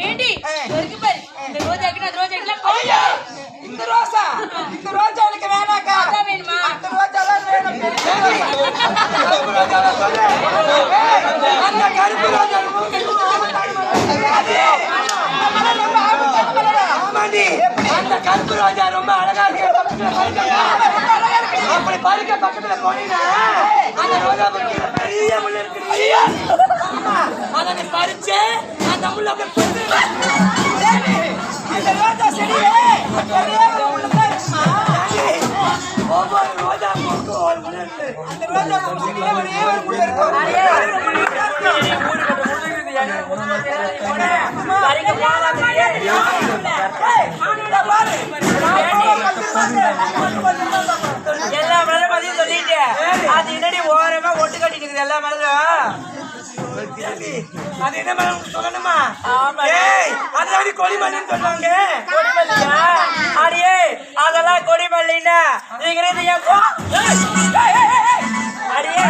ఏంటి இந்த ரோஜாவுக்கு வேணாக்கா வேணுமா அந்த ரோஜாலாம் வேணும் அந்த கருப்பு ரோஜா அந்த கருப்பு ரோஜா ரொம்ப அழகா இருக்கு அப்படி பறிக்க பக்கத்துல போனீங்கன்னா அந்த ரோஜா பெரிய முள்ள இருக்கு அதை பறிச்சு அந்த முள்ள அந்த ரோஜா செடியே ஒவ்வொரு ரோஜா பூக்கும் ஒரு முள்ள இருக்கு அந்த ரோஜா பூக்கு ஒரே ஒரு முள்ள இருக்கு எல்லா மலரும் பதில் சொல்லிட்டு அது என்னடி ஓரமா ஒட்டு கட்டிட்டு இருக்குது எல்லா மலரும் அது என்ன மலம் சொல்லணுமா அதான் கொடிமல்லின்னு சொல்லுவாங்க கொடிமல்லியா அடியே அதெல்லாம் கொடிமல்லின்னா நீங்க அடியே